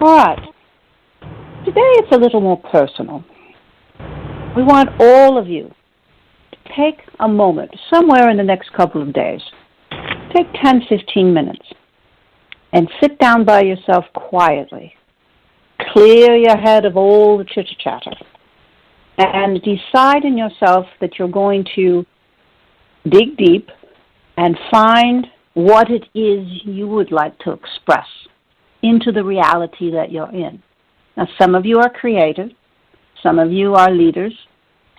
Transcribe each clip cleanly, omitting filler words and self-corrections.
All right. Today it's a little more personal. We want all of you to take a moment, somewhere in the next couple of days, take 10, 15 minutes, and sit down by yourself quietly. Clear your head of all the chitter-chatter, and decide in yourself that you're going to dig deep and find what it is you would like to express into the reality that you're in. Now, some of you are creative, some of you are leaders,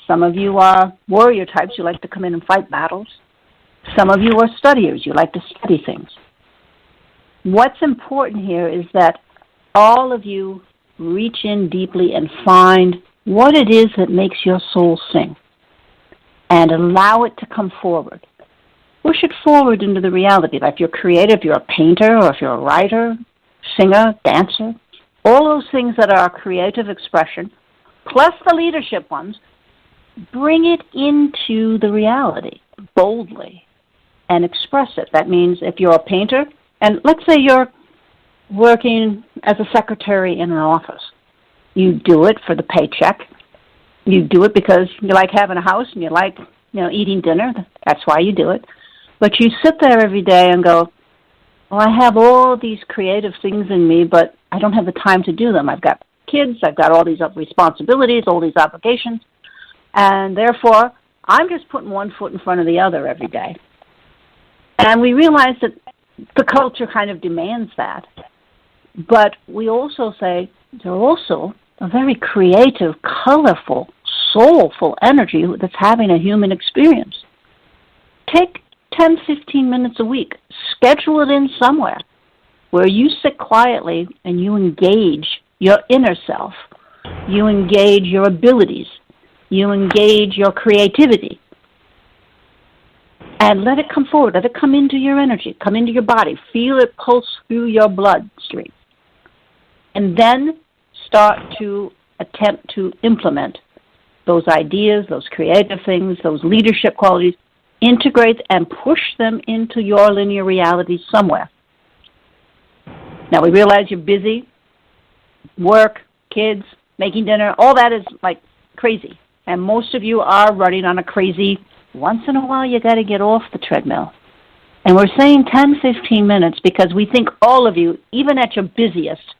some of you are warrior types, you like to come in and fight battles. Some of you are studiers, you like to study things. What's important here is that all of you reach in deeply and find what it is that makes your soul sing and allow it to come forward. Push it forward into the reality. Like if you're creative, if you're a painter, or if you're a writer, singer, dancer, all those things that are creative expression, plus the leadership ones, bring it into the reality boldly and express it. That means if you're a painter, and let's say you're working as a secretary in an office, you do it for the paycheck. You do it because you like having a house and you like, eating dinner. That's why you do it. But you sit there every day and go, well, I have all these creative things in me, but I don't have the time to do them. I've got kids, I've got all these responsibilities, all these obligations, and therefore I'm just putting one foot in front of the other every day. And we realize that the culture kind of demands that. But we also say there's also a very creative, colorful, soulful energy that's having a human experience. Take 10, 15 minutes a week. Schedule it in somewhere where you sit quietly and you engage your inner self. You engage your abilities. You engage your creativity. And let it come forward. Let it come into your energy, come into your body. Feel it pulse through your bloodstream. And then start to attempt to implement those ideas, those creative things, those leadership qualities, integrate and push them into your linear reality somewhere. Now, we realize you're busy, work, kids, making dinner, all that is like crazy. And most of you are running on a crazy, once in a while you got to get off the treadmill. And we're saying 10, 15 minutes because we think all of you, even at your busiest,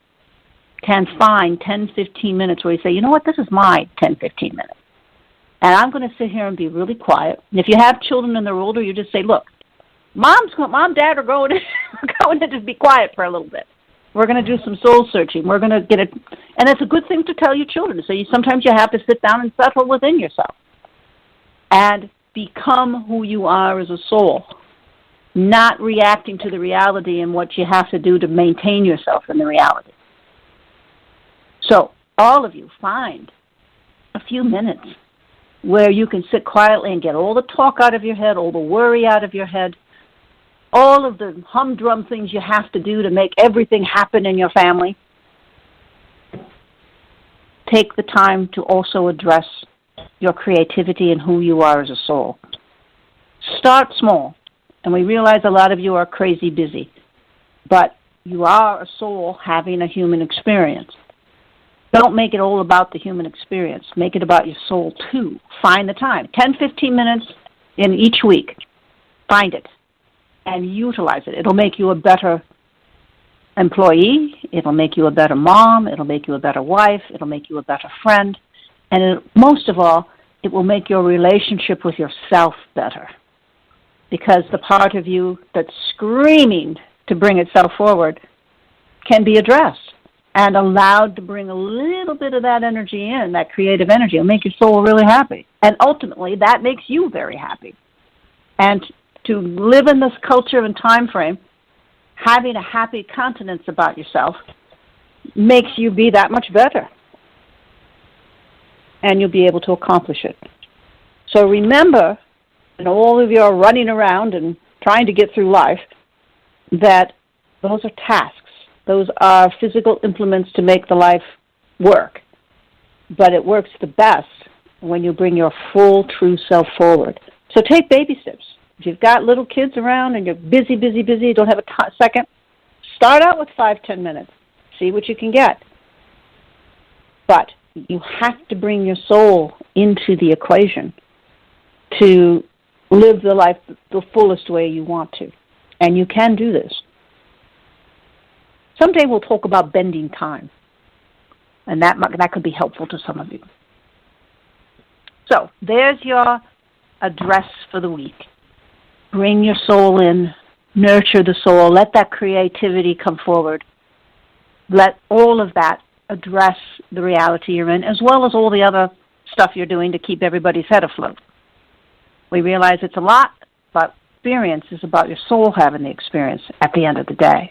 can find 10, 15 minutes where you say, you know what, this is my 10, 15 minutes. And I'm going to sit here and be really quiet. And if you have children and they're older, you just say, look, Mom, Dad are going to just be quiet for a little bit. We're going to do some soul searching. We're going to get it. And it's a good thing to tell your children. So sometimes you have to sit down and settle within yourself and become who you are as a soul, not reacting to the reality and what you have to do to maintain yourself in the reality. So all of you find a few minutes where you can sit quietly and get all the talk out of your head, all the worry out of your head, all of the humdrum things you have to do to make everything happen in your family. Take the time to also address your creativity and who you are as a soul. Start small. And we realize a lot of you are crazy busy, but you are a soul having a human experience. Don't make it all about the human experience. Make it about your soul, too. Find the time. 10, 15 minutes in each week. Find it and utilize it. It'll make you a better employee. It'll make you a better mom. It'll make you a better wife. It'll make you a better friend. And most of all, it will make your relationship with yourself better. Because the part of you that's screaming to bring itself forward can be addressed and allowed to bring a little bit of that energy in, that creative energy. It'll make your soul really happy. And ultimately, that makes you very happy. And to live in this culture and time frame, having a happy countenance about yourself makes you be that much better. And you'll be able to accomplish it. So remember, and all of you are running around and trying to get through life, that those are tasks. Those are physical implements to make the life work. But it works the best when you bring your full, true self forward. So take baby steps. If you've got little kids around and you're busy, don't have a second, start out with 5, 10 minutes. See what you can get. But you have to bring your soul into the equation to live the life the fullest way you want to. And you can do this. Someday we'll talk about bending time. And that could be helpful to some of you. So there's your address for the week. Bring your soul in. Nurture the soul. Let that creativity come forward. Let all of that address the reality you're in, as well as all the other stuff you're doing to keep everybody's head afloat. We realize it's a lot, but experience is about your soul having the experience at the end of the day.